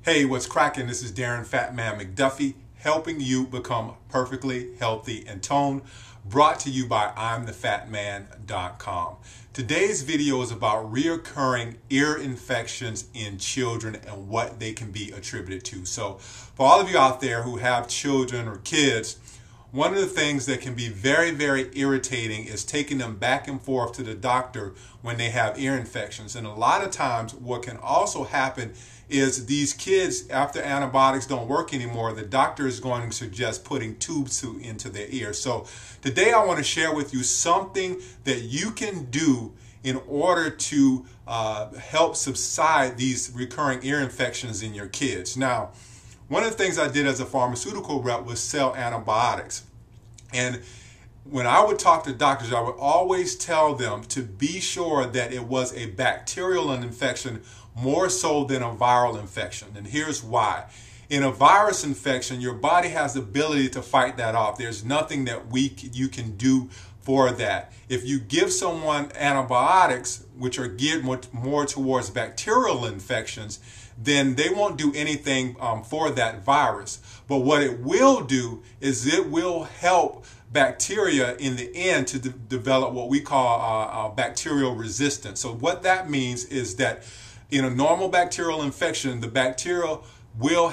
Hey, what's cracking? This is Darren Phat-Man McDuffie, helping you become perfectly healthy and toned, brought to you by I'mThePhatMan.com. Today's video is about reoccurring ear infections in children and what they can be attributed to. So for all of you out there who have children or kids, one of the things that can be very, very irritating is taking them back and forth to the doctor when they have ear infections. And a lot of times what can also happen is these kids, after antibiotics don't work anymore, the doctor is going to suggest putting tubes into their ear. So today I want to share with you something that you can do in order to help subside these recurring ear infections in your kids. Now, one of the things I did as a pharmaceutical rep was sell antibiotics. And when I would talk to doctors, I would always tell them to be sure that it was a bacterial infection more so than a viral infection. And here's why. In a virus infection, your body has the ability to fight that off. There's nothing that you can do for that. If you give someone antibiotics, which are geared more towards bacterial infections, then they won't do anything for that virus. But what it will do is it will help bacteria in the end to develop what we call bacterial resistance. So what that means is that in a normal bacterial infection, the bacteria will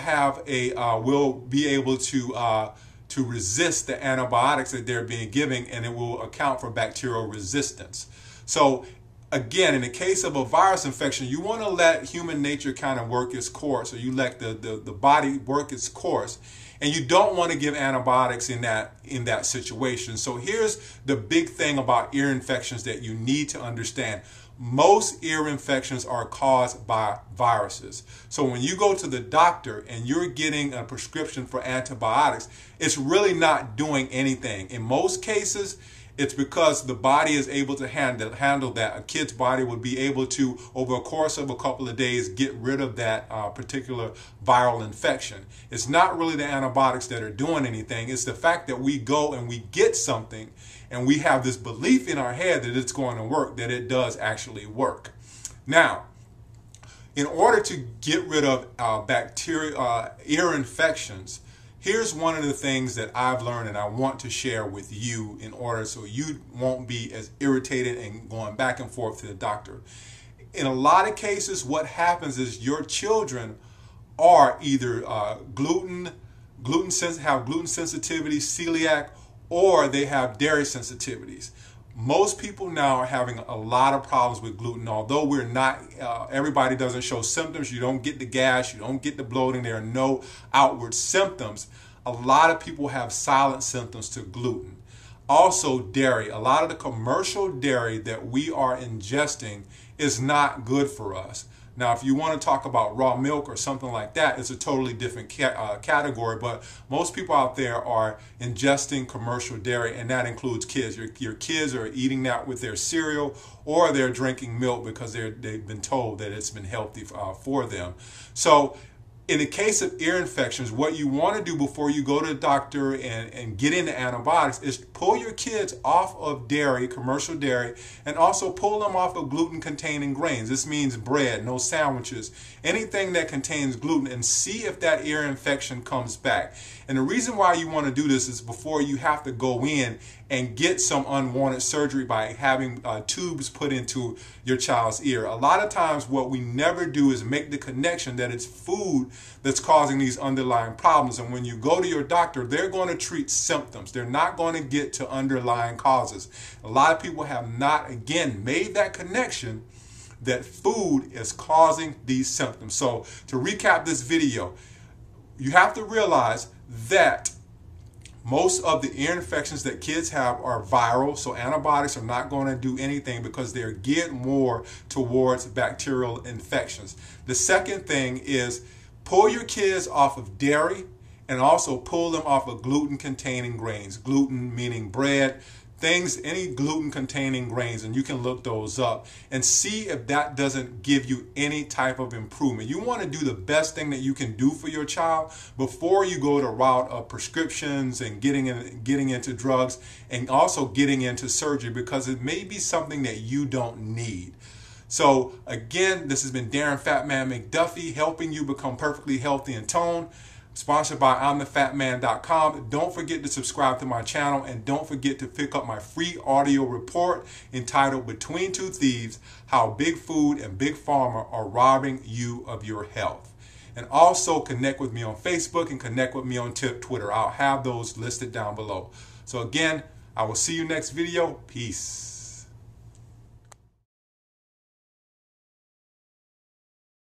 be able to resist the antibiotics that they're being given, and it will account for bacterial resistance. So again, in the case of a virus infection, you want to let human nature kind of work its course, or you let the body work its course, and you don't want to give antibiotics in that situation. So here's the big thing about ear infections that you need to understand. Most ear infections are caused by viruses. So when you go to the doctor and you're getting a prescription for antibiotics, it's really not doing anything. In most cases, it's because the body is able to handle that. A kid's body would be able to, over a course of a couple of days, get rid of that particular viral infection. It's not really the antibiotics that are doing anything. It's the fact that we go and we get something and we have this belief in our head that it's going to work, that it does actually work. Now, in order to get rid of ear infections, here's one of the things that I've learned and I want to share with you in order so you won't be as irritated and going back and forth to the doctor. In a lot of cases, what happens is your children are either have gluten sensitivity, celiac, or they have dairy sensitivities. Most people now are having a lot of problems with gluten. Although we're not, everybody doesn't show symptoms. You don't get the gas, you don't get the bloating. There are no outward symptoms. A lot of people have silent symptoms to gluten. Also dairy. A lot of the commercial dairy that we are ingesting is not good for us. Now, if you want to talk about raw milk or something like that, it's a totally different category. But most people out there are ingesting commercial dairy, and that includes kids. Your kids are eating that with their cereal, or they're drinking milk because they've been told that it's been healthy for them. So in the case of ear infections, what you want to do before you go to the doctor and get into antibiotics is pull your kids off of dairy, commercial dairy, and also pull them off of gluten-containing grains. This means bread, no sandwiches, anything that contains gluten, and see if that ear infection comes back. And the reason why you want to do this is before you have to go in and get some unwanted surgery by having tubes put into your child's ear. A lot of times what we never do is make the connection that it's food that's causing these underlying problems. And when you go to your doctor, they're going to treat symptoms. They're not going to get to underlying causes. A lot of people have not, again, made that connection that food is causing these symptoms. So to recap this video, you have to realize that most of the ear infections that kids have are viral, so antibiotics are not going to do anything because they're geared more towards bacterial infections. The second thing is pull your kids off of dairy and also pull them off of gluten-containing grains. Gluten meaning bread, things, any gluten-containing grains, and you can look those up and see if that doesn't give you any type of improvement. You want to do the best thing that you can do for your child before you go the route of prescriptions and getting into drugs and also getting into surgery, because it may be something that you don't need. So again, this has been Darren Phat-Man McDuffie, helping you become perfectly healthy and toned. Sponsored by I'mThePhatMan.com. Don't forget to subscribe to my channel, and don't forget to pick up my free audio report entitled Between Two Thieves: How Big Food and Big Pharma Are Robbing You of Your Health. And also connect with me on Facebook and connect with me on Twitter. I'll have those listed down below. So again, I will see you next video. Peace.